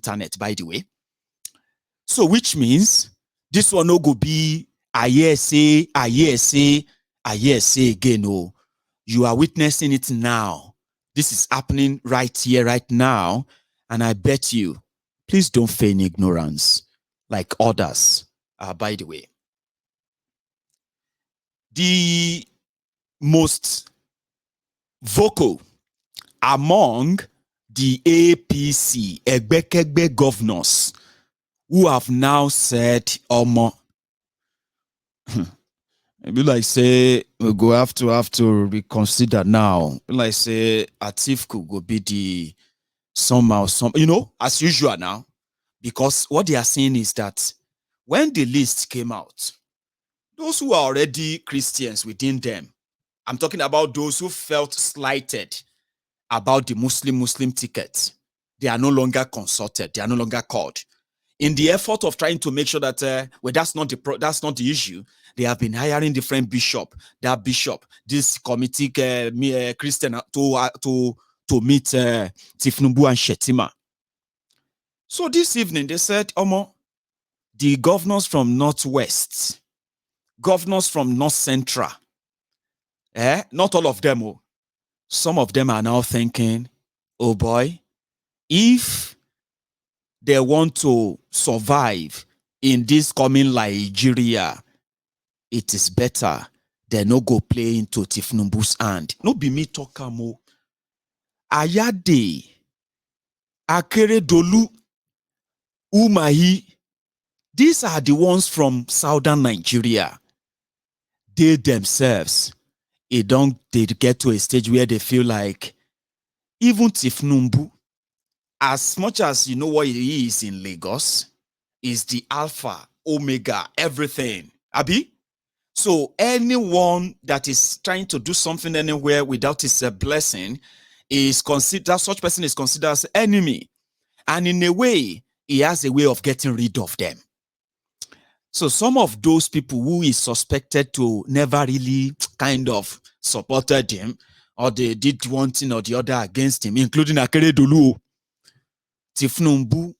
internet, by the way. So which means this one no go be I hear say again. Oh, you are witnessing it now. This is happening right here, right now. And I bet you, please don't feign ignorance like others. By the way, the most vocal among the APC Egbekegbe governors who have now said, Omo, maybe like say we go have to reconsider now. Like say Atiku go be the somehow, as usual now. Because what they are saying is that when the list came out, those who are already Christians within them, I'm talking about those who felt slighted about the Muslim ticket, they are no longer consulted, they are no longer called. In the effort of trying to make sure that that's not the issue, they have been hiring different bishop, this committee Christian to meet Tinubu and Shetima. So this evening they said, Omo, the governors from Northwest, governors from North Central, not all of them, some of them are now thinking, oh boy, if they want to survive in this coming Nigeria, it is better they no go play into Tinubu's hand. No be me talk mo. Ayade, Akeredolu, Umahi, these are the ones from southern Nigeria. They themselves, they get to a stage where they feel like even Tinubu, as much as you know what he is in Lagos, is the alpha, omega, everything. Abi? So anyone that is trying to do something anywhere without his blessing is considered, such person is considered as enemy. And in a way, he has a way of getting rid of them. So some of those people who is suspected to never really kind of supported him, or they did one thing or the other against him, including Akeredolu, Tinubu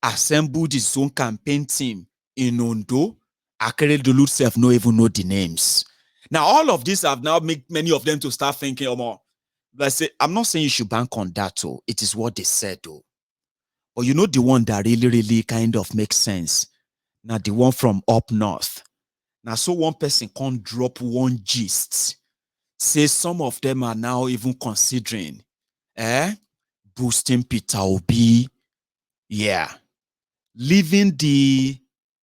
assembled his own campaign team in Ondo. Akeredolu self no even know the names. Now, all of this have now made many of them to start thinking, let's say, I'm not saying you should bank on that, it is what they said, But you know the one that really kind of makes sense? Now, the one from up north. Now, so one person can't drop one gist. Say some of them are now even considering boosting Peter Obi. Yeah. Leaving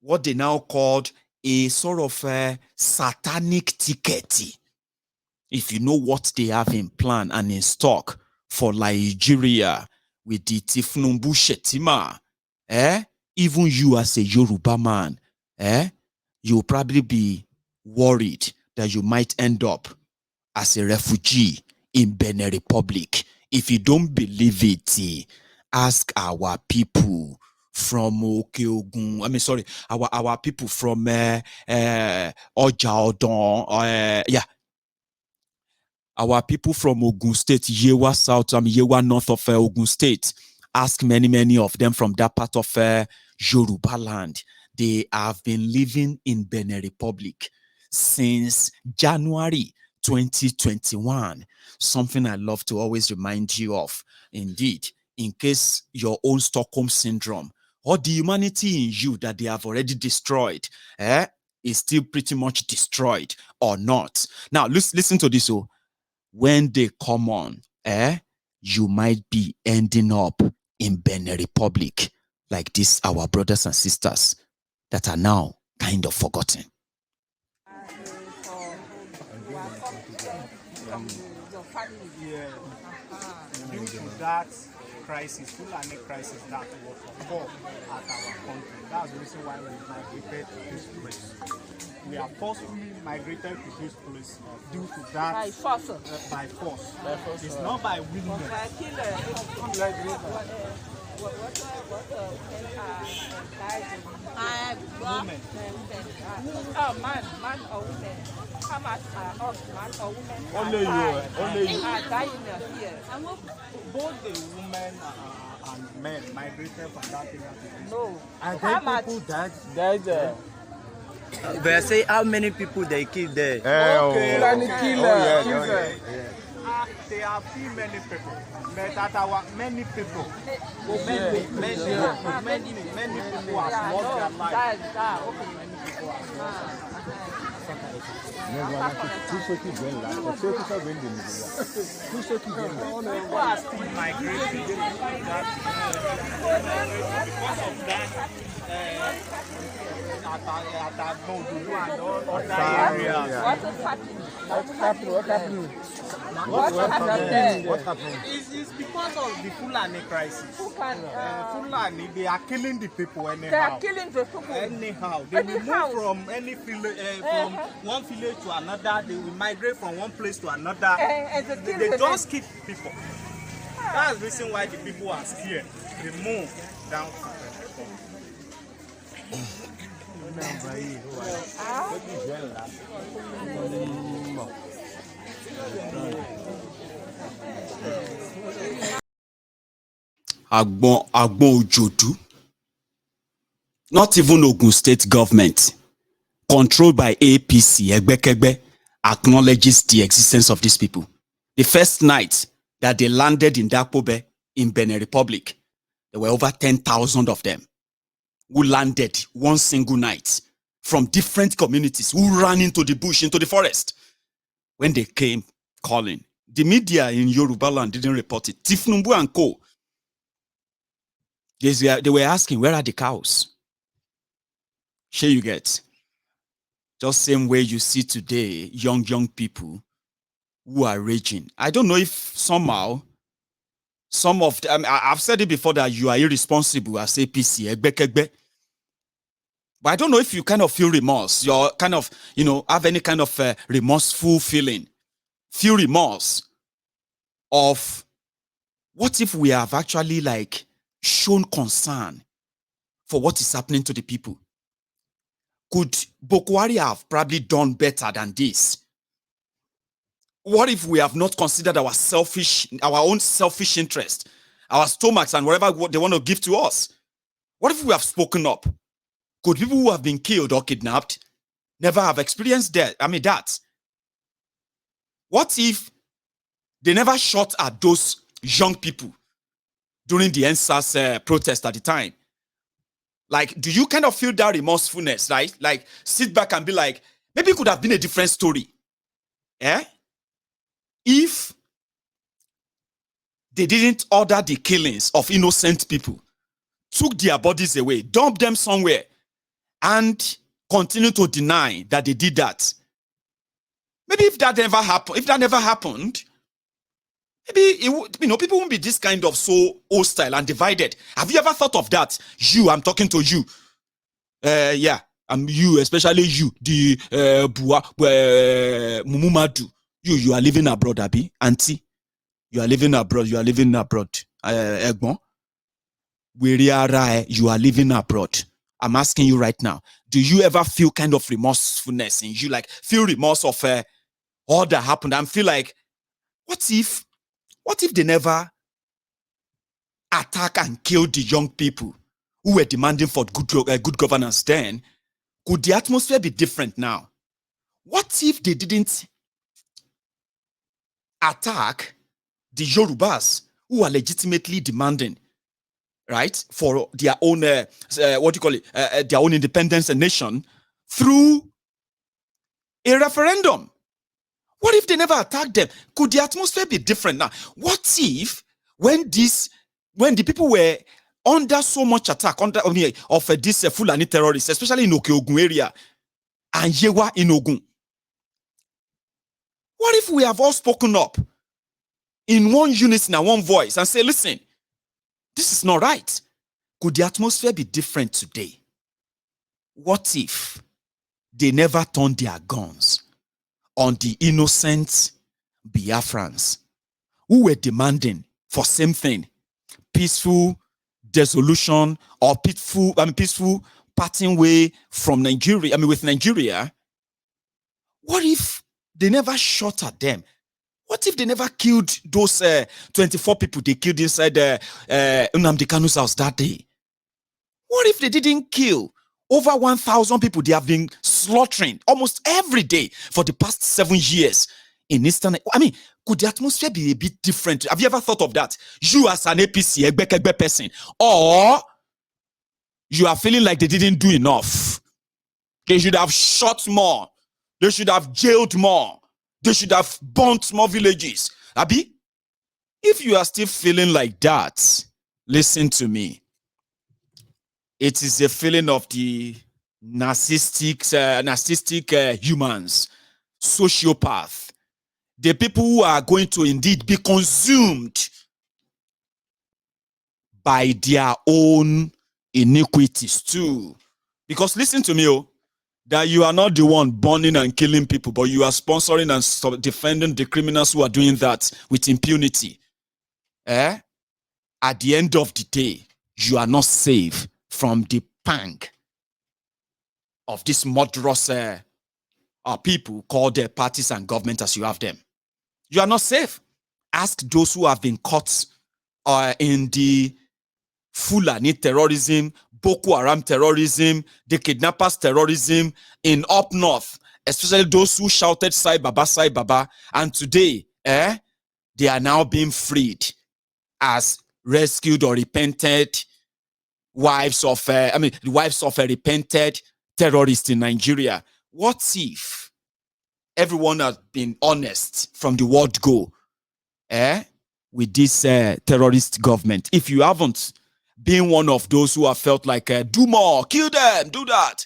what they now called a sort of a satanic ticket. If you know what they have in plan and in stock for Nigeria with the Tinubu Shetima, even you as a Yoruba man, you'll probably be worried that you might end up as a refugee in Benin Republic. If you don't believe it, ask our people from Okeogun. Our people from Oja Odon. Our people from Ogun State, Yewa South, Yewa North of Ogun State. Ask many of them from that part of Yoruba land. They have been living in Benin Republic since January 2021. Something I love to always remind you of. Indeed, in case your own Stockholm syndrome or the humanity in you that they have already destroyed is still pretty much destroyed or not. Now, listen to this. When they come on, you might be ending up in Benin Republic like this, our brothers and sisters that are now kind of forgotten. Due to that crisis, Fulani crisis that was occurred at our country, that's the reason why we migrated to this place. We are forcefully migrated to this place due to that. By force. By force. It's not by willingness. Women. Oh, man or women. How much are us, man or women? Only you. Are dying here. Both the women and men migrated from that area to this. No. And How then much? people died. They say how many people they kill there. Okay. Killer. There are few many people, but that our many people, Many people have Yeah, lost their no, lives. that, okay. People are still migrating to that because of that. At Bodudu and all other areas. What is happening? What happened? It's because of the Fulani crisis. Who can, Fulani, they are killing the people anyhow. they are killing the people. Anyhow, they will Anyhow. move from any village, from one village to another. They will migrate from one place to another. And they kill They the just keep people. That's the reason why the people are scared. They move down to Agbon Ojodu. Not even Ogun State government, controlled by APC, Egbekegbe, acknowledges the existence of these people. The first night that they landed in Dapobe in Benin Republic, there were over 10,000 of them who landed one single night from different communities who ran into the bush, into the forest. When they came calling, the media in Yoruba land didn't report it. Tinubu and co. They were asking, where are the cows? Sure you get. Just same way you see today, young people who are raging. I don't know if somehow, some of them, I've said it before that you are irresponsible as APC, Egbekegbe. But I don't know if you kind of feel remorse. You're kind of, have any kind of remorseful feeling. Feel remorse of what if we have actually like shown concern for what is happening to the people? Could Boko Haram have probably done better than this? What if we have not considered our own selfish interest, our stomachs and whatever they want to give to us? What if we have spoken up? Could people who have been killed or kidnapped never have experienced that? That. What if they never shot at those young people during the NSAS protest at the time? Like, do you kind of feel that remorsefulness, right? Like, sit back and be like, maybe it could have been a different story. Eh? If they didn't order the killings of innocent people, took their bodies away, dumped them somewhere, and continue to deny that they did that. Maybe if that never happened, maybe people won't be this kind of so hostile and divided. Have you ever thought of that? I'm talking to you. Yeah, I'm you, especially you, the Mumumadu. You are living abroad, Abi. Auntie, you are living abroad. Egbon, you are living abroad. I'm asking you right now, do you ever feel kind of remorsefulness in you? Like, feel remorse of all that happened and feel like, what if they never attack and kill the young people who were demanding for good governance then? Could the atmosphere be different now? What if they didn't attack the Yorubas who are legitimately demanding, right, for their own, their own independence and nation through a referendum? What if they never attacked them? Could the atmosphere be different now? What if when the people were under so much attack of this Fulani terrorists, especially in Okeogun area and Yewa in Ogun, what if we have all spoken up in one unison and one voice and say, listen, this is not right? Could the atmosphere be different today? What if they never turned their guns on the innocent Biafrans who were demanding for same thing, peaceful dissolution or peaceful parting way from Nigeria, with Nigeria? What if they never shot at them? What if they never killed those 24 people they killed inside Nnamdi Kanu's house that day? What if they didn't kill over 1,000 people they have been slaughtering almost every day for the past 7 years in Eastern? I mean, could the atmosphere be a bit different? Have you ever thought of that? You as an APC, Egbekegbe person, or you are feeling like they didn't do enough. They should have shot more. They should have jailed more. They should have burnt more villages. Abi, if you are still feeling like that, listen to me. It is a feeling of the narcissistic humans, sociopath, the people who are going to indeed be consumed by their own iniquities too. Because listen to me, that you are not the one burning and killing people, but you are sponsoring and defending the criminals who are doing that with impunity. At the end of the day, you are not safe from the pang of these murderous people called their parties and government as you have them. You are not safe. Ask those who have been caught in the Fulani terrorism, Boko Haram terrorism, the kidnappers terrorism in up north, especially those who shouted Sai Baba, and today, they are now being freed as rescued or repented wives of a repented terrorist in Nigeria. What if everyone has been honest from the word go, with this terrorist government? If you haven't been one of those who have felt like do more, kill them, do that,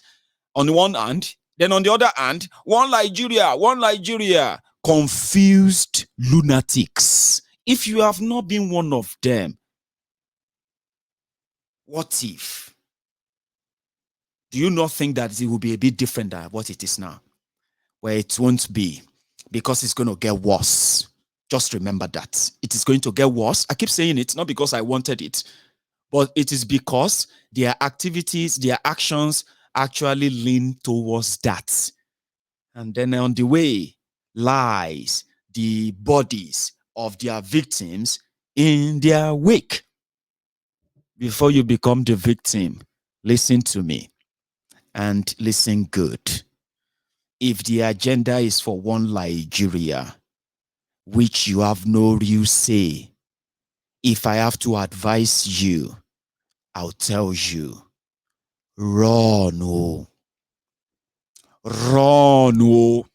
on the one hand, then on the other hand, one Nigeria, confused lunatics. If you have not been one of them, what if? Do you not think that it will be a bit different than what it is now? Well, it won't be, because it's going to get worse. Just remember that. It is going to get worse. I keep saying it, not because I wanted it, but it is because their activities, their actions actually lean towards that. And then on the way lies the bodies of their victims in their wake. Before you become the victim, listen to me, and listen good. If the agenda is for one Nigeria, which you have no real say, if I have to advise you, I'll tell you, run, oh. Run, oh.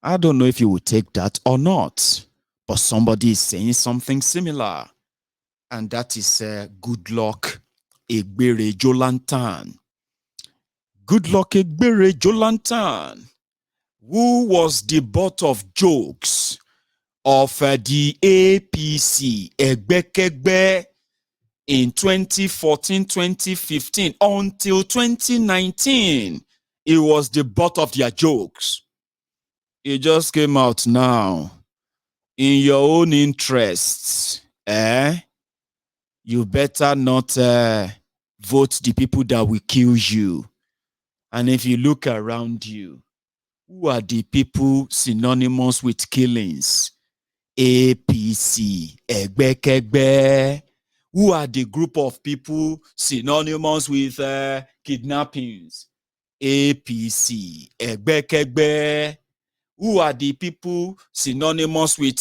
I don't know if you will take that or not, but somebody is saying something similar, and that is Goodluck Egbere Jolantan. Goodluck Egbere Jolantan, who was the butt of jokes of the APC, Egbekegbe, in 2014, 2015, until 2019. It was the butt of their jokes. It just came out now. In your own interests, you better not vote the people that will kill you. And if you look around you, who are the people synonymous with killings? APC, Egbekegbe. Who are the group of people synonymous with kidnappings? APC, Egbekegbe. Who are the people synonymous with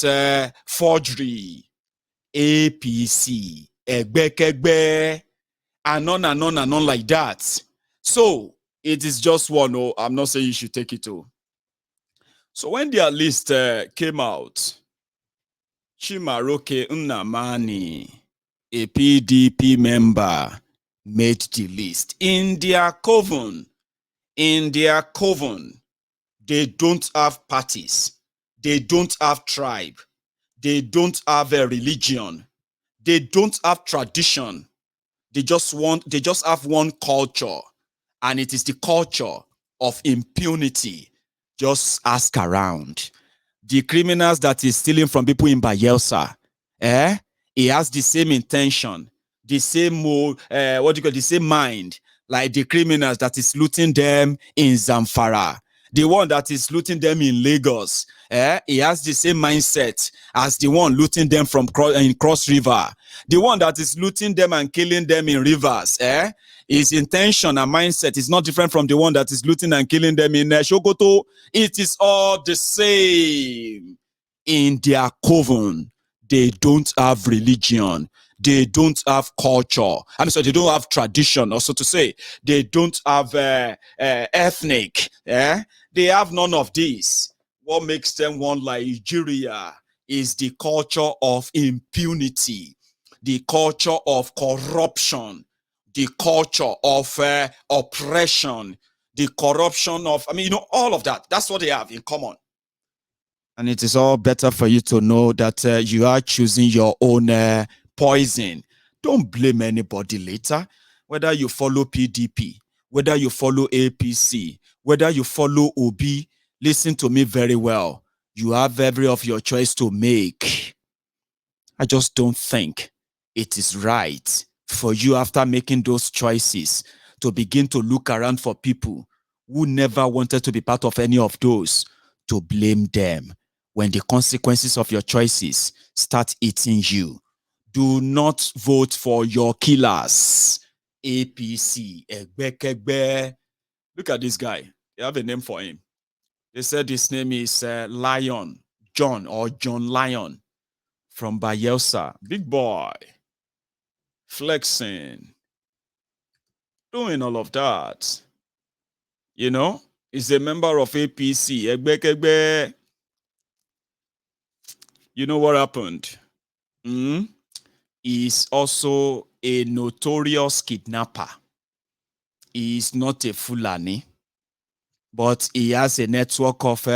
forgery? APC, Egbekegbe. And on like that. So, it is just one. Oh, I'm not saying you should take it all. So when their list came out, Chimaroke Nnamdi, a PDP member, made the list. In their coven, they don't have parties. They don't have tribe. They don't have a religion. They don't have tradition. They just have one culture. And it is the culture of impunity. Just ask around. The criminals that is stealing from people in Bayelsa, he has the same intention, the same the same mind, like the criminals that is looting them in Zamfara, the one that is looting them in Lagos, He has the same mindset as the one looting them from in Cross River. The one that is looting them and killing them in rivers. His intention and mindset is not different from the one that is looting and killing them in Shokoto. It is all the same. In their coven, they don't have religion. They don't have culture. I mean, so they don't have tradition, or so to say. They don't have ethnic. They have none of these. What makes them one Nigeria is the culture of impunity, the culture of corruption, the culture of oppression, the corruption of, all of that. That's what they have in common. And it is all better for you to know that you are choosing your own poison. Don't blame anybody later. Whether you follow PDP, whether you follow APC, whether you follow OB, listen to me very well. You have every of your choice to make. I just don't think it is right for you, after making those choices, to begin to look around for people who never wanted to be part of any of those, to blame them when the consequences of your choices start eating you. Do not vote for your killers. APC. Egbe. Look at this guy. They have a name for him. They said his name is Lion. John Lion from Bayelsa. Big boy. Flexing. Doing all of that. He's a member of APC. Egbe. You know what happened? He's also a notorious kidnapper. He's not a Fulani, but he has a network of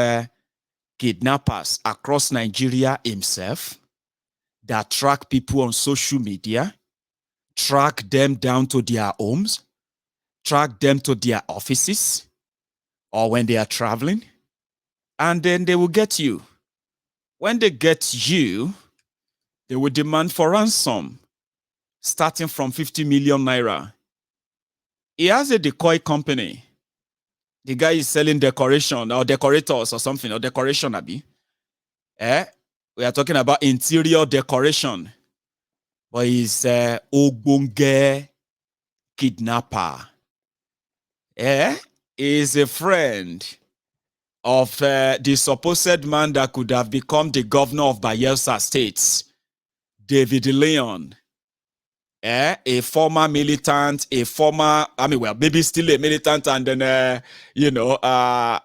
kidnappers across Nigeria himself that track people on social media, track them down to their homes, track them to their offices, or when they are traveling, and then they will get you. When they get you, they will demand for ransom, starting from 50 million naira. He has a decoy company. The guy is selling decoration or decorators or something, or decoration, Abi. We are talking about interior decoration. But he's Ogbonge kidnapper. He's a friend of the supposed man that could have become the governor of Bayelsa State, David Leon. A former militant, maybe still a militant, and then,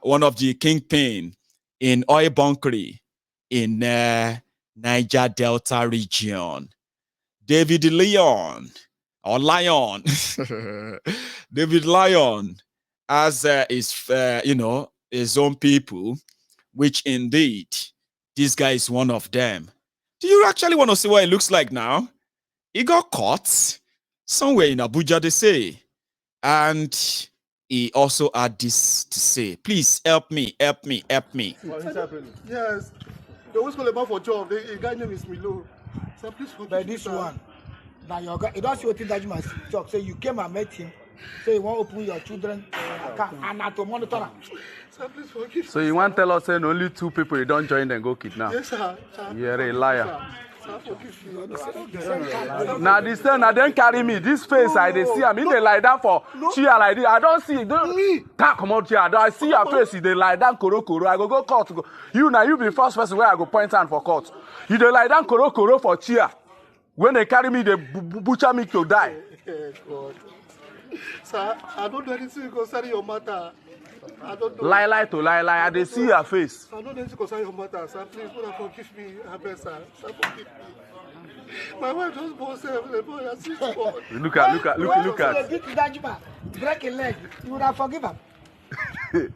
one of the kingpin in oil bunkery in Niger Delta region. David Leon, or Lion, David Lion has his own people, which indeed, this guy is one of them. Do you actually want to see what it looks like now? He got caught somewhere in Abuja, they say. And he also had this to say, please help me. What is happening? Yes. They always call a man for job. The guy name is Milo. So please forgive But me, this sir. one, now your guy, you don't see what that you must talk. Say you came and met him. Say you want to open your children account and not to monitor them. Sir, please forgive So me, you sir. want to tell us saying only 2 people you don't join and go kidnap? Yes, sir. You're a liar. Sir, forgive me. Now this time, I don't carry me. This face, I dey see. I mean, they lie down for chair like this. I don't see. Don't come out here. I see your face. They lie down koro. I go court. You be first person where I go point hand for court. You dey lie down koro for chair. When they carry me, they butcher me to die. God. Sir, I don't do anything concerning your matter. I don't know. Lie to lie. I dey see your face. I don't do anything concerning your matter, sir. Please, forgive me. I beg, sir. Sir, forgive me. My wife just bought the boy and she's born. Look at. Break a leg. You would have forgiven him.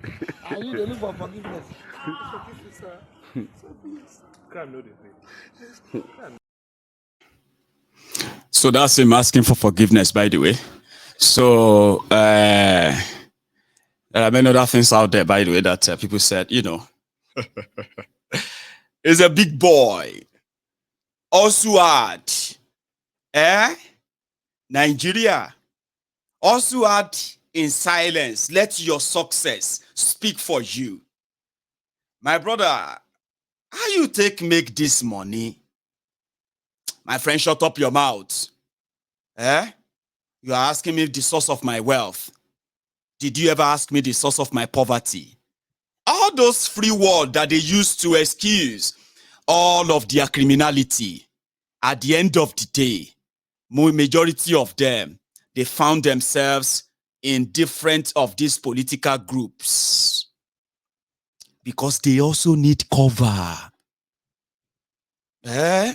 And you don't look for forgiveness. Forgive me, sir. Sir, please. Crime no dey pay. So that's him asking for forgiveness, by the way. So there are many other things out there, by the way, that people said, he's a big boy. Also had, Nigeria. Also had in silence. Let your success speak for you. My brother, How you make this money? My friend, shut up your mouth. Eh? You are asking me the source of my wealth. Did you ever ask me the source of my poverty? All those free words that they use to excuse all of their criminality, at the end of the day, majority of them, they found themselves in different of these political groups because they also need cover. Eh?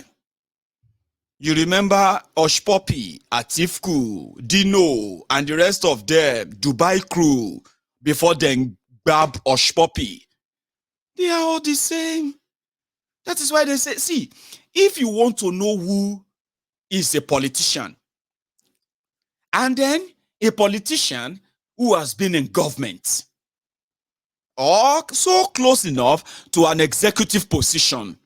You remember Osh Poppy, Atifku, Dino, and the rest of them, Dubai crew, before then grab Osh Poppy. They are all the same. That is why they say, see, if you want to know who is a politician, and then a politician who has been in government, or so close enough to an executive position,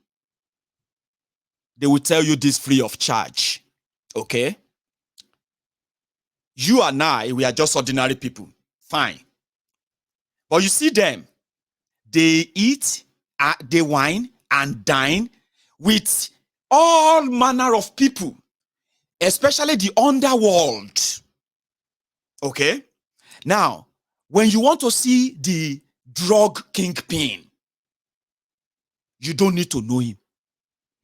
they will tell you this free of charge. Okay? You and I, we are just ordinary people. Fine. But you see them, they eat, they wine, and dine with all manner of people, especially the underworld. Okay? Now, when you want to see the drug kingpin, you don't need to know him.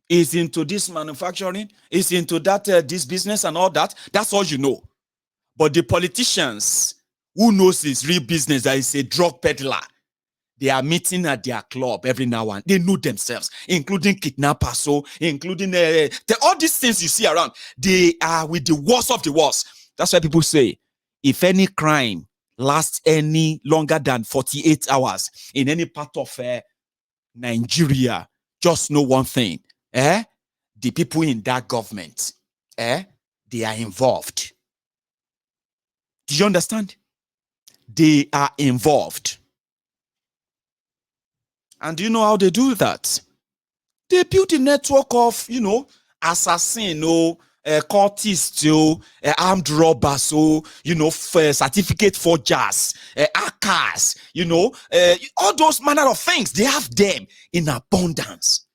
He's into this manufacturing, he's into that this business and all that. That's all you know. But the politicians who knows his real business, that is a drug peddler, they are meeting at their club every now and then. They know themselves, including kidnappers, so including all these things you see around. They are with the worst of the worst. That's why people say, if any crime lasts any longer than 48 hours in any part of Nigeria, just know one thing. The people in that government, they are involved. Do you understand? They are involved. And do you know how they do that? They build a network of, assassin, cultists, armed robbers, certificate forgers, hackers, all those manner of things. They have them in abundance.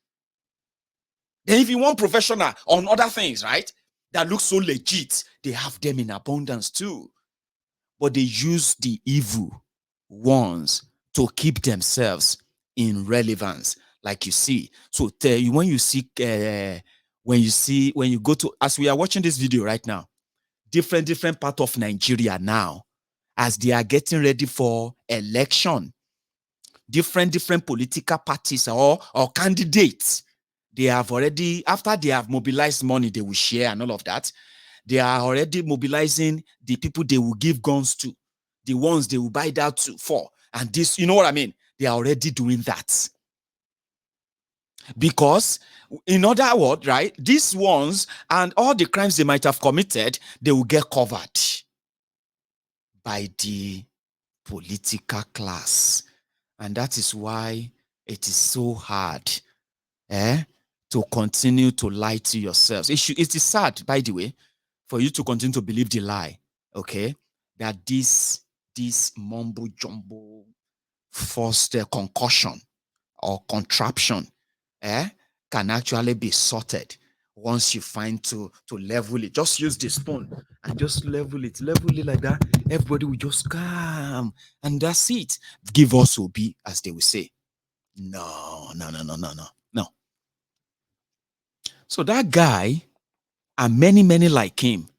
Then if you want professional on other things, right, that look so legit, they have them in abundance too. But they use the evil ones to keep themselves in relevance, like you see. So when you go to, as we are watching this video right now, different part of Nigeria now, as they are getting ready for election, different political parties or candidates, they have already, after they have mobilized money, they will share and all of that. They are already mobilizing the people they will give guns to, the ones they will buy that for. And this, you know what I mean? They are already doing that. Because, in other words, right, these ones and all the crimes they might have committed, they will get covered by the political class. And that is why it is so hard to continue to lie to yourselves. It is sad, by the way, for you to continue to believe the lie, okay, that this mumbo jumbo forced concussion or contraption can actually be sorted once you find to level it. Just use the spoon and just level it like that. Everybody will just come, and that's it. Give us obi, as they will say. No. So that guy and many like him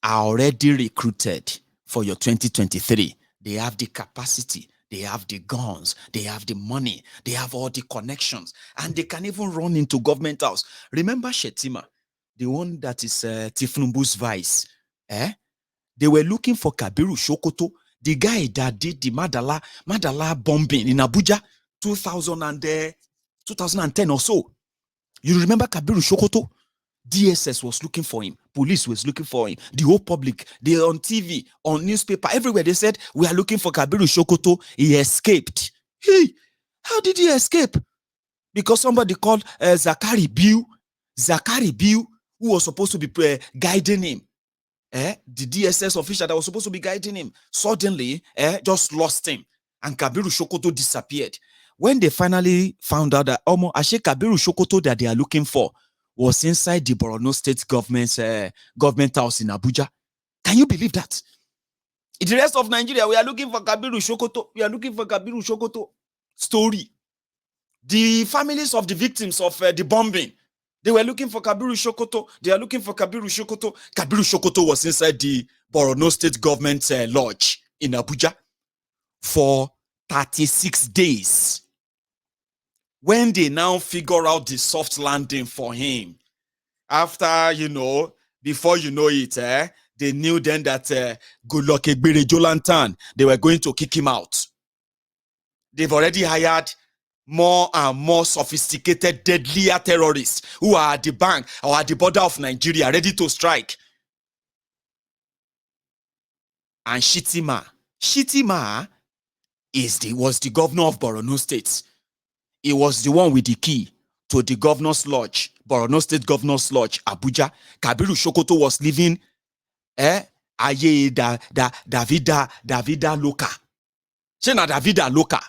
are already recruited for your 2023. They have the capacity, they have the guns, they have the money, they have all the connections, and they can even run into government house. Remember Shetima, the one that is Tinubu's vice? They were looking for Kabiru Shokoto, the guy that did the Madala bombing in Abuja 2010 or so. You remember Kabiru Shokoto? DSS was looking for him. Police was looking for him. The whole public, they on TV, on newspaper, everywhere, they said, we are looking for Kabiru Shokoto. He escaped. Hey, how did he escape? Because somebody called Zakari Biu, who was supposed to be guiding him. The DSS official that was supposed to be guiding him, suddenly just lost him. And Kabiru Shokoto disappeared. when they finally found out that Omo Ashe Kabiru Sokoto that they are looking for was inside the Borno State government house in Abuja. Can you believe that? In the rest of Nigeria, we are looking for Kabiru Sokoto. We are looking for Kabiru Sokoto. Story. The families of the victims of the bombing, they were looking for Kabiru Sokoto. They are looking for Kabiru Sokoto. Kabiru Sokoto was inside the Borno State government lodge in Abuja for 36 days. When they now figure out the soft landing for him, after, before you know it, they knew then that Goodluck Egbere Jolantan, they were going to kick him out. They've already hired more and more sophisticated, deadlier terrorists who are at the bank or at the border of Nigeria, ready to strike. And Shitima was the governor of Borno State. He was the one with the key to the governor's lodge, Borno State Governor's Lodge, Abuja. Kabiru Sokoto was living Aye Davida Loka. Shena Davida Loka.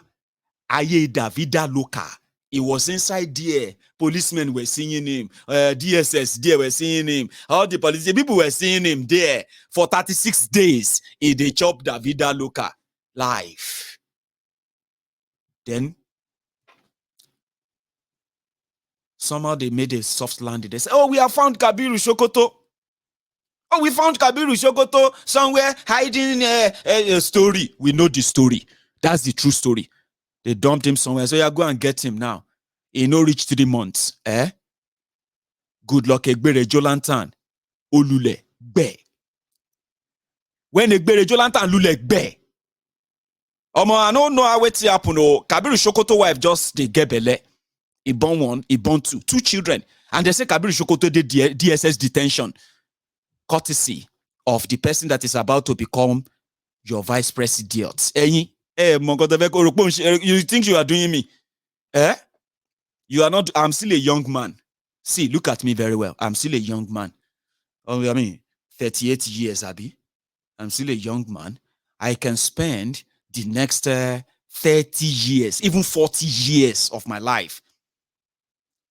Aye Davida Loka. He was inside there. Policemen were seeing him. DSS there were seeing him. All the police people were seeing him there for 36 days. They chopped Davida Loka live. Then somehow they made a soft landing. They said, "Oh, we have found Kabiru Sokoto. Oh, we found Kabiru Sokoto somewhere hiding a story." We know the story. That's the true story. They dumped him somewhere. So go and get him now. He no reach 3 months. Goodluck Egbere Jolantan. Olule Gbe. When Egbere Jolantan Lule Gbe. I don't know how it happen. Kabiru Sokoto wife just they get belle. He born one, he born two children. And they say Kabiru Sokoto did DSS detention. Courtesy of the person that is about to become your vice president. You think you are doing me? You are not. I'm still a young man. See, look at me very well. I'm still a young man. 38 years, Abi. I'm still a young man. I can spend the next 30 years, even 40 years of my life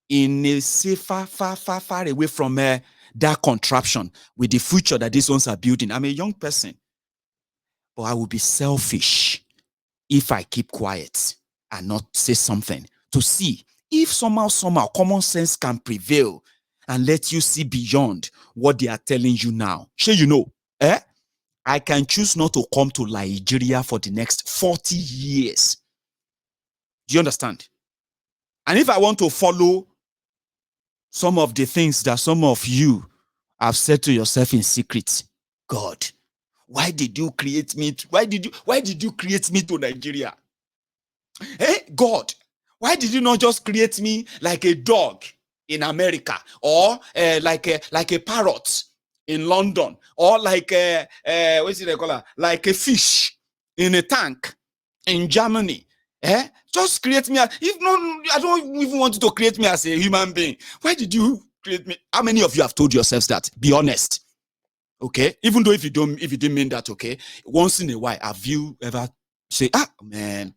in a safer, far away from that contraption with the future that these ones are building. I'm a young person, but I will be selfish if I keep quiet and not say something to see if somehow common sense can prevail and let you see beyond what they are telling you now. Sure, I can choose not to come to Nigeria for the next 40 years. Do you understand? And if I want to follow some of the things that some of you have said to yourself in secret, God, why did you create me? Why did you create me to Nigeria? Hey, God, why did you not just create me like a dog in America, or like a parrot in London, or like like a fish in a tank in Germany? Just create me I don't even want you to create me as a human being. Why did you create me? How many of you have told yourselves that? Be honest. Okay, even though if you didn't mean that, okay, once in a while, have you ever say, man,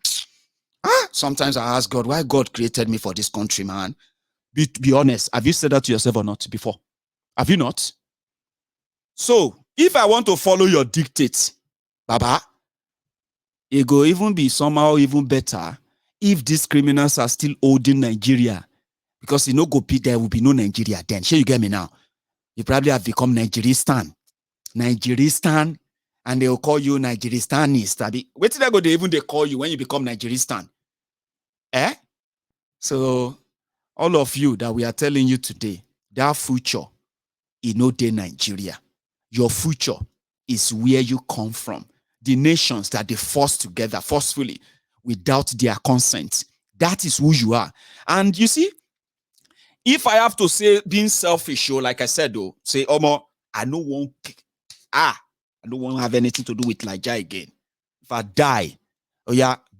sometimes I ask God, why God created me for this country, man? Be honest. Have you said that to yourself or not before? Have you not? So if I want to follow your dictates, Baba, it go even be somehow even better if these criminals are still holding Nigeria, because no go be there will be no Nigeria then. Sure, you get me now? You probably have become Nigeristan, and they will call you Nigeristanist. Wait till they call you when you become Nigeristan. So all of you that we are telling you today, that future is no day Nigeria. Your future is where you come from. The nations that they force together forcefully without their consent. That is who you are. And you see, if I have to say being selfish, like I said, say, I don't want to have anything to do with Nigeria again. If I die,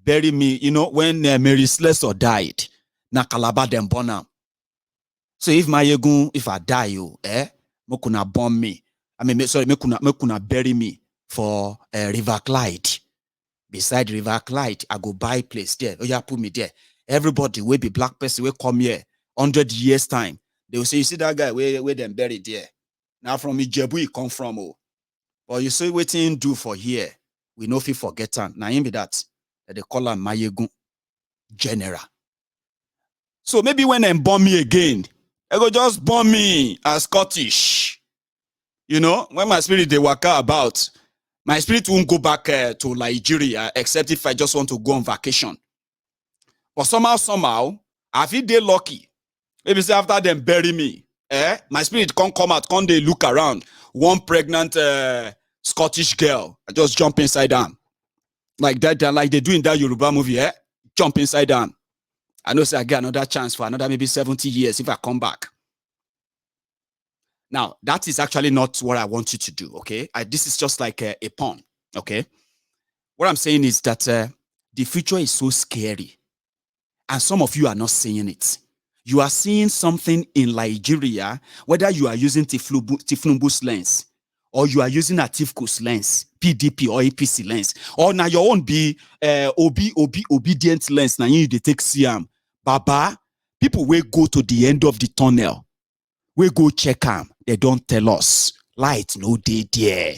bury me. When Mary Slessor died, na Calabar them born am. So if I die, mokuna bomb me. Mekuna bury me for River Clyde. Beside River Clyde, I go buy place there. Put me there. Everybody will be black person will come here 100 years time. They will say, you see that guy where them buried there. Now from Ijebu he come from. Oh. But you see what he do for here. We know if you forget him. Now him be that they call him Mayegun General. So maybe when they bomb me again, they go just bomb me as Scottish. You know, when my spirit they work out about, my spirit won't go back to Nigeria except if I just want to go on vacation. But somehow, I feel they lucky. Maybe say after them bury me, my spirit can't come out, can't they look around. One pregnant Scottish girl, I just jump inside down. Like that, like they do in that Yoruba movie, jump inside down. I know say I get another chance for another maybe 70 years if I come back. Now, that is actually not what I want you to do, okay? This is just like a pawn, okay? What I'm saying is that the future is so scary. And some of you are not seeing it. You are seeing something in Nigeria, whether you are using Tinubu's lens, or you are using Atifku's lens, PDP or APC lens, or now your own be obedient lens, now you need to take CM. Baba, people will go to the end of the tunnel. We go check them. They don't tell us. Light no day there.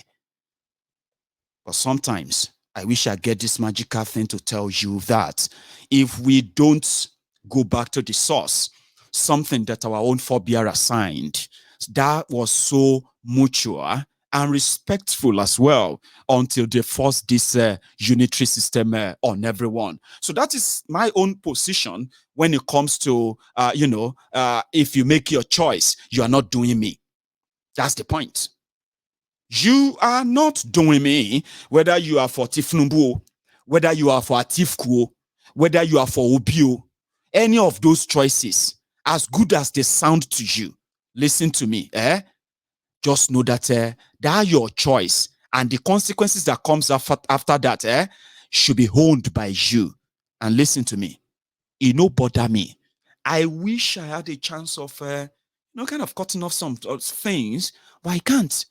But sometimes I wish I get this magical thing to tell you that if we don't go back to the source, something that our own forebear assigned, that was so mutual and respectful as well until they forced this unitary system on everyone. So that is my own position when it comes to, if you make your choice, you are not doing me. That's the point. You are not doing me, whether you are for Tinubu, whether you are for Atifku, whether you are for Obio, any of those choices, as good as they sound to you, listen to me, just know that that your choice and the consequences that comes after that should be honed by you. And listen to me, it no bother me. I wish I had a chance of, kind of cutting off some things, but I can't.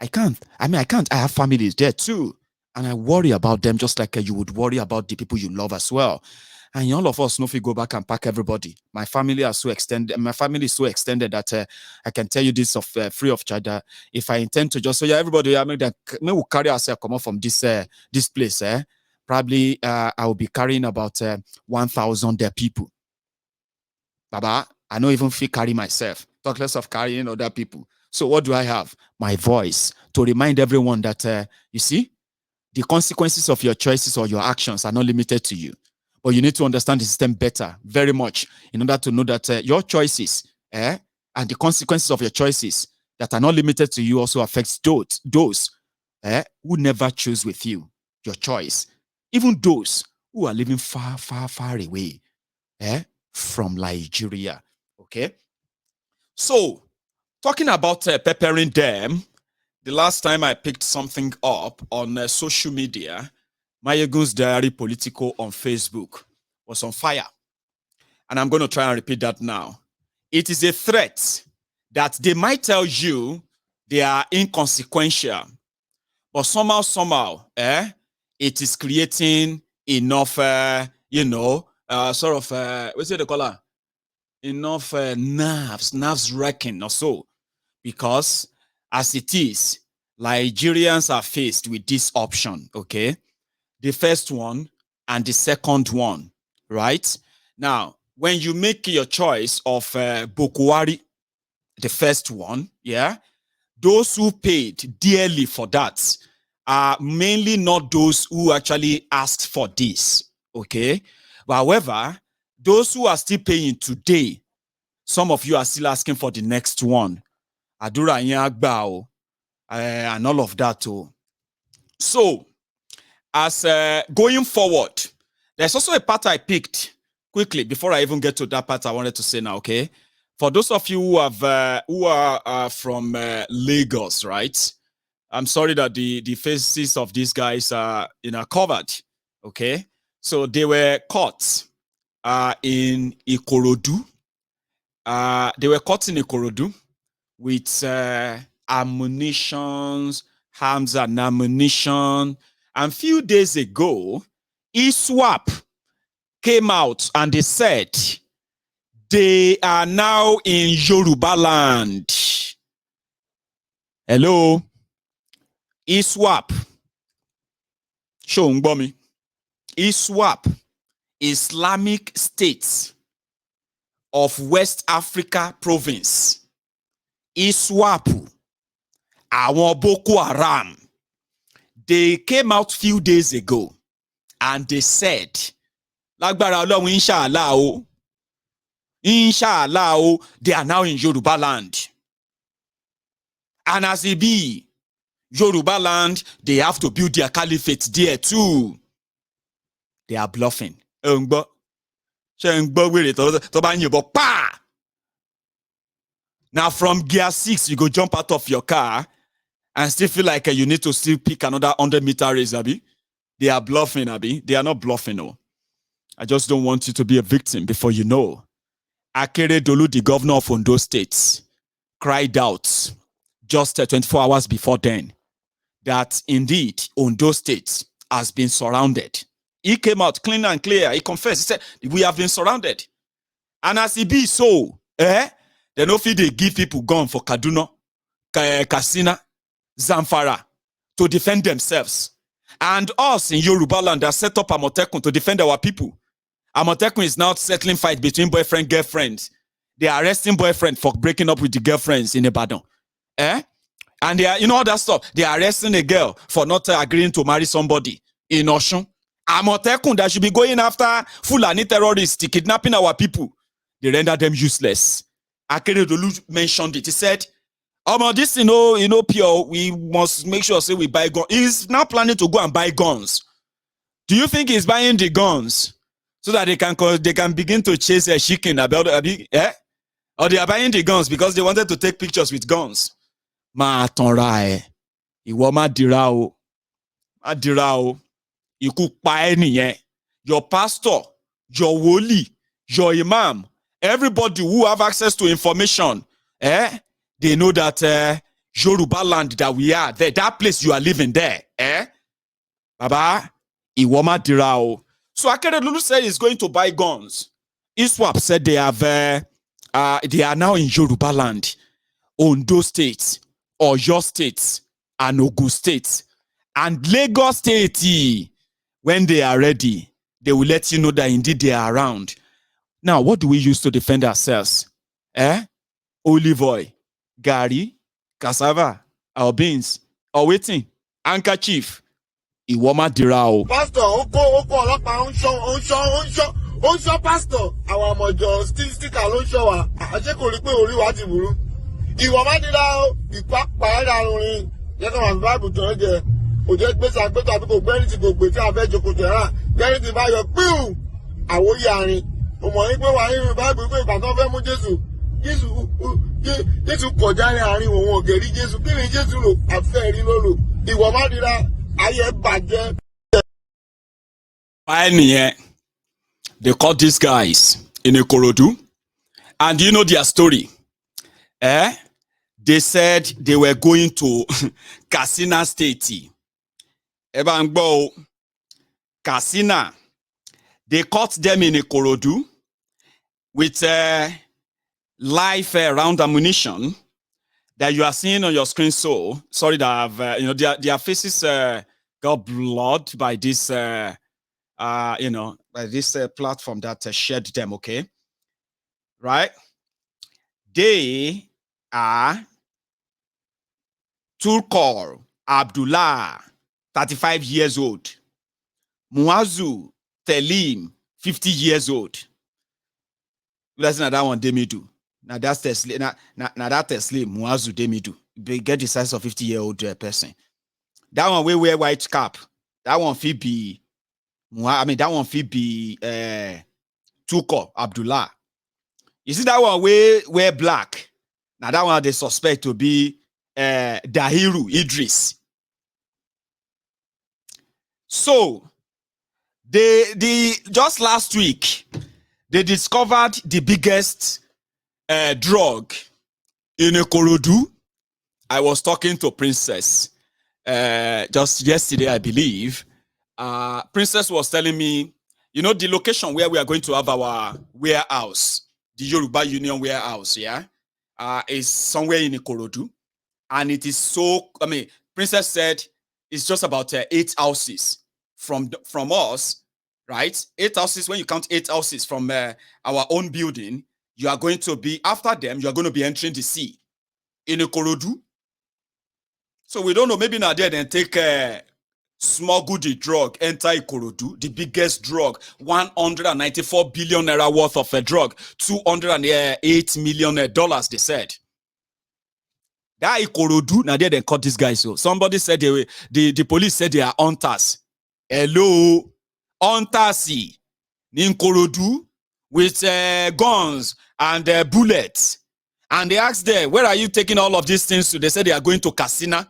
I can't. I have families there too. And I worry about them just like you would worry about the people you love as well. And all of us know if we go back and pack everybody. My family are so extended. My family is so extended that I can tell you this of free of charge. If I intend to just say, everybody, we will carry ourselves come off from this place. Probably I will be carrying about 1,000 people. Baba, I don't even feel carry myself. Talk less of carrying other people. So what do I have? My voice to remind everyone that, you see, the consequences of your choices or your actions are not limited to you. But you need to understand the system better, very much, in order to know that your choices and the consequences of your choices that are not limited to you also affects those who never choose with you, your choice. Even those who are living far, far, far away from Nigeria. Okay? So, talking about peppering them, the last time I picked something up on social media, Mayegun's Diary Political on Facebook was on fire. And I'm going to try and repeat that now. It is a threat that they might tell you they are inconsequential, but somehow, it is creating enough, what's it they call it? Enough nerves wrecking or so. Because as it is, Nigerians are faced with this option, okay? The first one and the second one, right? Now, when you make your choice of Bokuwari, the first one, those who paid dearly for that are mainly not those who actually asked for this, okay? But however, those who are still paying today, some of you are still asking for the next one. Adura Yagbao, and all of that too. So, as going forward, there's also a part I picked quickly before I even get to that part I wanted to say now, okay? For those of you who are from Lagos, right? I'm sorry that the faces of these guys are covered, okay? So they were caught in Ikorodu. They were caught in Ikorodu with ammunitions, arms and ammunition. And a few days ago, ISWAP, came out and they said they are now in Yoruba land. Hello? ISWAP. Show me. ISWAP. Islamic State of West Africa Province. ISWAP. Àwọn Boko Haram. They came out few days ago and they said, Lágbára Ọlọ́run inshallah o. Inshallah o, they are now in Yoruba land. And as it be, Yoruba land, they have to build their caliphate there too. They are bluffing. Now from gear 6, you go jump out of your car and still feel like you need to still pick another 100-meter race, Abi. They are bluffing, Abi. They are not bluffing, no. I just don't want you to be a victim before you know. Akeredolu, the governor of Ondo State, cried out just 24 hours before then that indeed Ondo State has been surrounded. He came out clean and clear. He confessed. He said, we have been surrounded. And as it be so, they no fit they give people gun for Kaduna, Katsina, Zamfara to defend themselves. And us in Yoruba land are set up Amotekun to defend our people. Amotekun is now settling fight between boyfriend and girlfriends. They are arresting boyfriend for breaking up with the girlfriends in Ibadan. And they are, all that stuff. They are arresting a girl for not agreeing to marry somebody in Oshun. Amotekun that should be going after Fulani terrorists kidnapping our people. They render them useless. Akeredolu mentioned it. He said, this pure, we must make sure say we buy guns. He's now planning to go and buy guns. Do you think he's buying the guns so that they can begin to chase a chicken about or they are buying the guns because they wanted to take pictures with guns? Ma tonra iwo ma dira o. Ma dira o. Iku pa eniyen. Your pastor, your woli, your imam, everybody who have access to information, they know that Yoruba land that we are there, that place you are living there, Baba, iwo ma dira o. So Akeredolu said he's going to buy guns. ISWAP said they are now in Yoruba land, Ondo State, Oyo State, and Ogun State, and Lagos State. When they are ready, they will let you know that indeed they are around. Now, what do we use to defend ourselves? Olive oil, gari, cassava, our beans, or waiting, handkerchief. Iwoma dirao. Pastor, Onso pastor, our mojo sticker ló show wa. Àṣé kò rí pé orí wa ti burú. Iwoma dirao, ìpápá ìràrùn. Jẹ́ ká wà Bible tó ń jẹ. Ó jẹ́ gbèsè àgbẹ̀tọ̀ àbí kò gbẹ́rì tí kò gbé tí a fẹ́ jókòó tẹ̀ rà. Gbẹ́rì tí bá yọ píù. Àwòyí àárín. Ó mọ̀ wípé wà nínú Bible pé ìgbà tó fẹ́ mú Jésù kọjá ní àárín òun ògèrí Jésù. Kí ni Jésù lò? Àfẹ́ rí ló lò. Iwoma dira ayé bàjẹ́. They caught these guys in Ikorodu. And you know their story. They said they were going to Katsina State. Ebangbo, Katsina. They caught them in Ikorodu with live round ammunition that you are seeing on your screen. So sorry that I've, their faces got blood by this, by this platform that shared them. Okay, right? They are Turkor Abdullah, 35 years old. Muazu Telim, 50 years old. Listen to that one, Demidu. Now that's Tesla. Now that Tesla, Muazu Demidu. They get the size of 50-year-old person. That one we wear white cap. That one fit be. That one fit be Turkor Abdullah. You see that one wear black. Now that one they suspect to be Dahiru Idris. So they just last week they discovered the biggest drug in Ikorodu. I was talking to Princess just yesterday, I believe. Princess was telling me, You know, the location where we are going to have our warehouse, the Yoruba Union warehouse, yeah, is somewhere in Ikorodu. And it is so, I mean, Princess said it's just about 8 houses from us, right? 8 houses, when you count 8 houses from our own building, you are going to be, after them, you are going to be entering the sea in Ikorodu. So we don't know, maybe now there then take smuggle the drug, enter Ikorodu, the biggest drug, 194 billion naira worth of a drug, $208 million, they said. That Ikorodu, now there they caught these guys. So somebody said the police said they are hunters. Hello, hunters in Ikorodu with guns and bullets. And they asked them, where are you taking all of these things to? They said they are going to Katsina.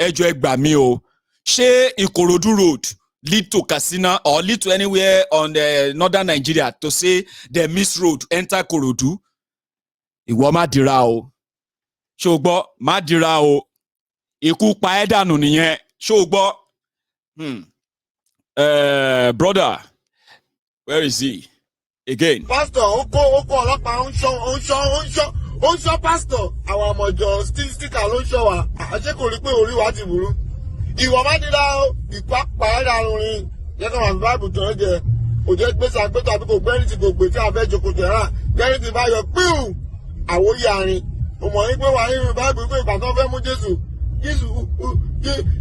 Ejo Egbami. She Ikorodu Road lead to Katsina or lead to anywhere on the northern Nigeria to say the miss road enter Ikorodu. Iwo ma dira o. Shogbo ma dira o. Iku pa edanu niyen. Shogbo. Brother, where is he? Again. Pastor, oko ọlọ́pàá ó ń ṣọ́ pastor. Àwọn ọmọjọ sticker ló ń ṣọ́ wa. Àṣé kò rí pé orí wa ti burú. Ìwọ má dira o, ìpápá ẹ̀dá rin. Yẹ kàn wá sí báìbù tó ń jẹ. Kò jẹ́ pé sàgbétò àbí kò gbẹ́rì tí kò gbé tí a fẹ́ jókòó tẹ̀ rà. Gbẹ́rì tí bá yọ píù. Àwòyí àárín. Mo mọ̀ ní pé wà nínú báìbù pé ìgbà tó fẹ́ mú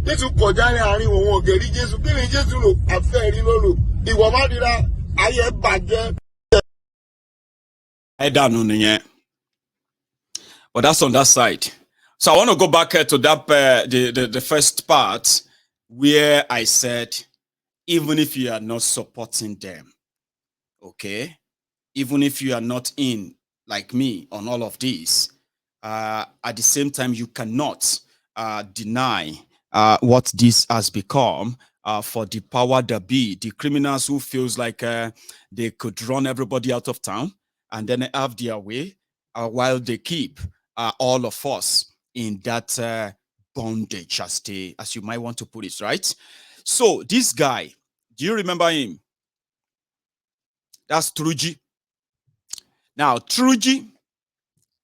Jésù kọjá ní àárín òun ògèrí Jésù. Kí ni Jésù lò? Àfẹ́ rí ló lò. Ìwọ má dira, ayé bàjẹ́. But that's on that side. So I want to go back to that the first part where I said, even if you are not supporting them, okay, even if you are not in like me on all of this, at the same time you cannot deny what this has become for the power that be, the criminals who feels like they could run everybody out of town and then have their way while they keep all of us in that bondage, as you might want to put it, right? So this guy, do you remember him? That's Turuji. Now, Turuji,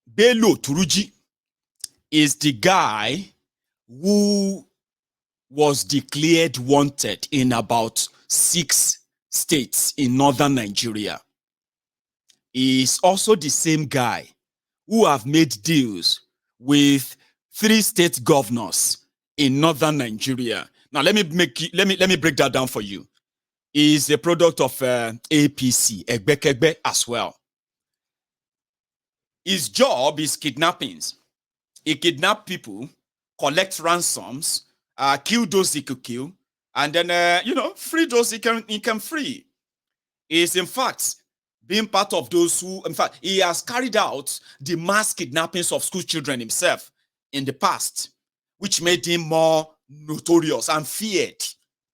Bello Turuji, is the guy who was declared wanted in about 6 states in northern Nigeria. He is also the same guy who have made deals with 3 state governors in northern Nigeria. Now let me break that down for you. He is a product of APC, Egbekegbe as well. His job is kidnappings. He kidnap people, collect ransoms, kill those he could kill, and then free those he can free. He is in fact being part of those who, in fact, he has carried out the mass kidnappings of school children himself in the past, which made him more notorious and feared.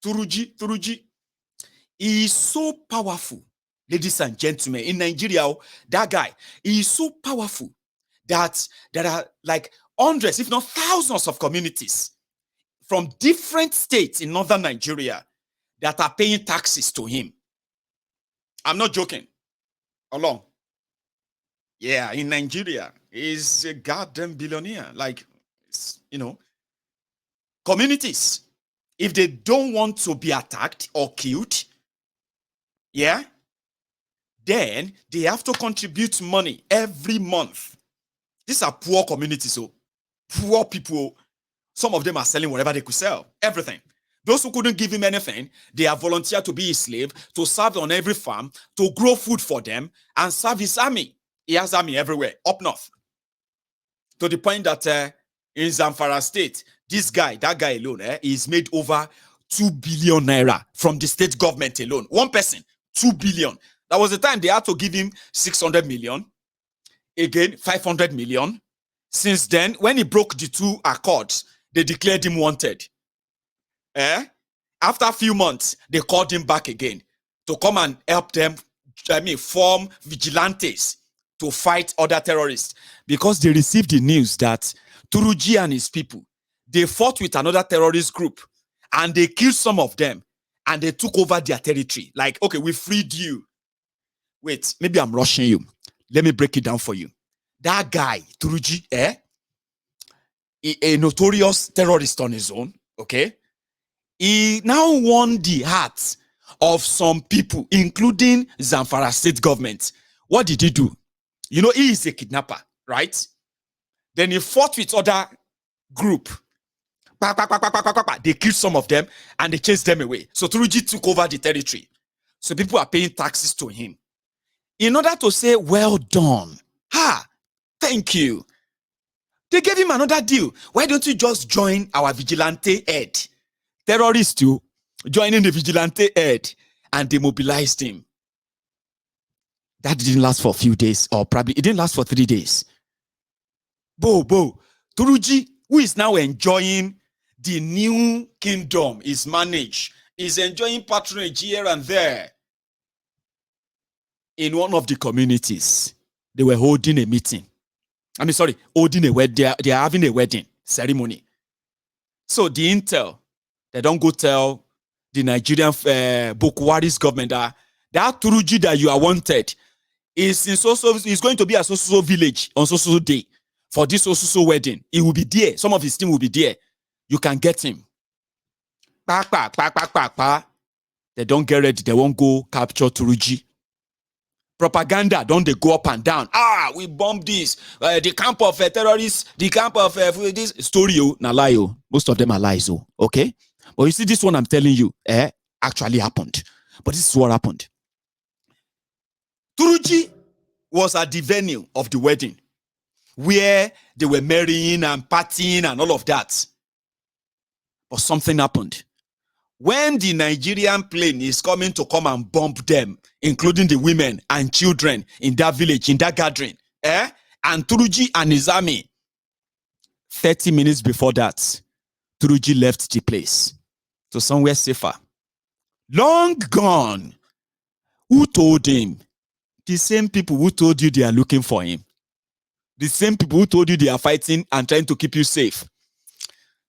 Turuji. He is so powerful, ladies and gentlemen. In Nigeria, that guy, he is so powerful that there are like hundreds, if not thousands of communities from different states in northern Nigeria that are paying taxes to him. I'm not joking. Along. Yeah, in Nigeria, he's a goddamn billionaire. Like, communities, if they don't want to be attacked or killed, yeah, then they have to contribute money every month. These are poor communities, so poor people. Some of them are selling whatever they could sell, everything. Those who couldn't give him anything, they are volunteered to be his slave, to serve on every farm, to grow food for them, and serve his army. He has army everywhere, up north. To the point that in Zamfara state, that guy alone, he's made over 2 billion naira from the state government alone. One person, 2 billion. That was the time they had to give him 600 million. Again, 500 million. Since then, when he broke the 2 accords, they declared him wanted. After a few months, they called him back again to come and help them, form vigilantes to fight other terrorists, because they received the news that Turuji and his people, they fought with another terrorist group and they killed some of them. and they took over their territory. Like, okay, we freed you. Wait, maybe I'm rushing you. Let me break it down for you. That guy, Turuji, a notorious terrorist on his own, okay? He now won the hearts of some people, including Zamfara state government. What did he do? You know, he is a kidnapper, right? Then he fought with other group. They killed some of them and they chased them away. So Turuji took over the territory. So people are paying taxes to him. In order to say, well done. Thank you. They gave him another deal. Why don't you just join our vigilante head? Terrorists too, joining the vigilante head, and they mobilized him. That didn't last for a few days, or probably it didn't last for 3 days. Turuji, who is now enjoying the new kingdom, is managed, is enjoying patronage here and there. In one of the communities, they were holding a meeting. Holding a wedding. They are having a wedding ceremony. So the intel, they don't go tell the Nigerian Bukwari's government that Turuji that you are wanted is going to be a so village on so day for this so wedding. He will be there. Some of his team will be there. You can get him. They don't get ready. They won't go capture Turuji. Propaganda, don't they go up and down? We bombed this. The camp of terrorists, the camp of this story, lie. Most of them are lies, okay? But you see, this one I'm telling you, actually happened. But this is what happened. Turuji was at the venue of the wedding where they were marrying and partying and all of that. But something happened. When the Nigerian plane is coming to come and bomb them, including the women and children in that village, in that gathering, and Turuji and his army, 30 minutes before that, Turuji left the place to somewhere safer. Long gone. Who told him? The same people who told you they are looking for him. The same people who told you they are fighting and trying to keep you safe.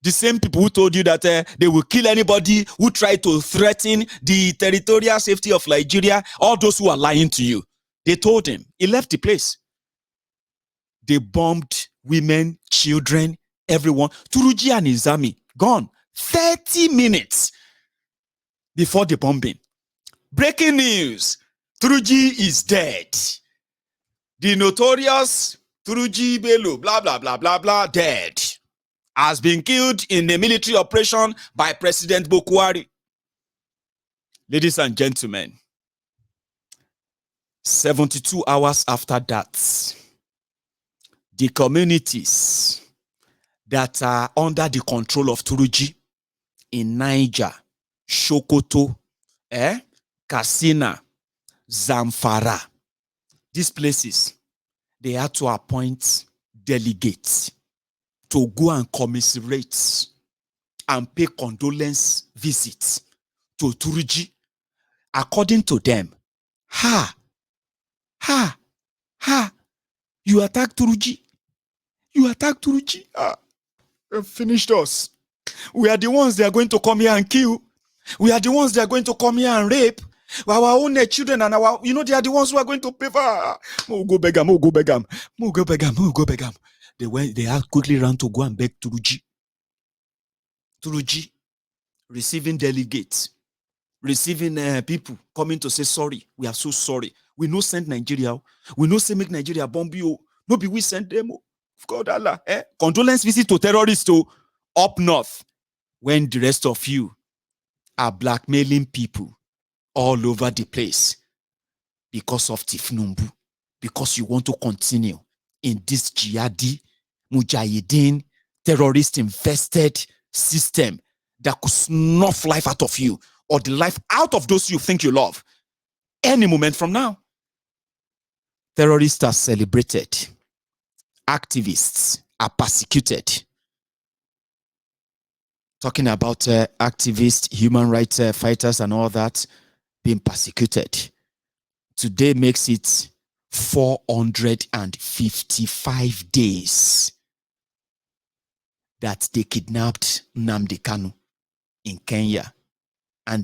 The same people who told you that they will kill anybody who try to threaten the territorial safety of Nigeria, all those who are lying to you. They told him. He left the place. They bombed women, children, everyone. Turuji and his army, gone. 30 minutes before the bombing. Breaking news. Turuji is dead. The notorious Turuji Bello, blah, blah, blah, blah, blah, dead. Has been killed in a military operation by President Bukwari. Ladies and gentlemen, 72 hours after that, the communities that are under the control of Turuji in Niger, Sokoto, Katsina, Zamfara, these places, they had to appoint delegates to go and commiserate and pay condolence visits to Turuji. According to them, you attacked Turuji. You attacked Turuji. You finished us. We are the ones they are going to come here and kill. We are the ones they are going to come here and rape. Our own children and our, they are the ones who are going to pay for. Go beg them. They had quickly run to go and beg Turuji. Turuji receiving delegates, receiving people coming to say sorry. We are so sorry. We no send Nigeria. We no say make Nigeria bomb you. No be we send them. God Allah. Condolence visit to terrorists up north. When the rest of you are blackmailing people all over the place because of Nnamdi, because you want to continue in this jihadi, mujahideen, terrorist-infested system that could snuff life out of you or the life out of those you think you love any moment from now. Terrorists are celebrated. Activists are persecuted. Talking about activists, human rights fighters and all that being persecuted. Today makes it 455 days that they kidnapped Nnamdi Kanu in Kenya.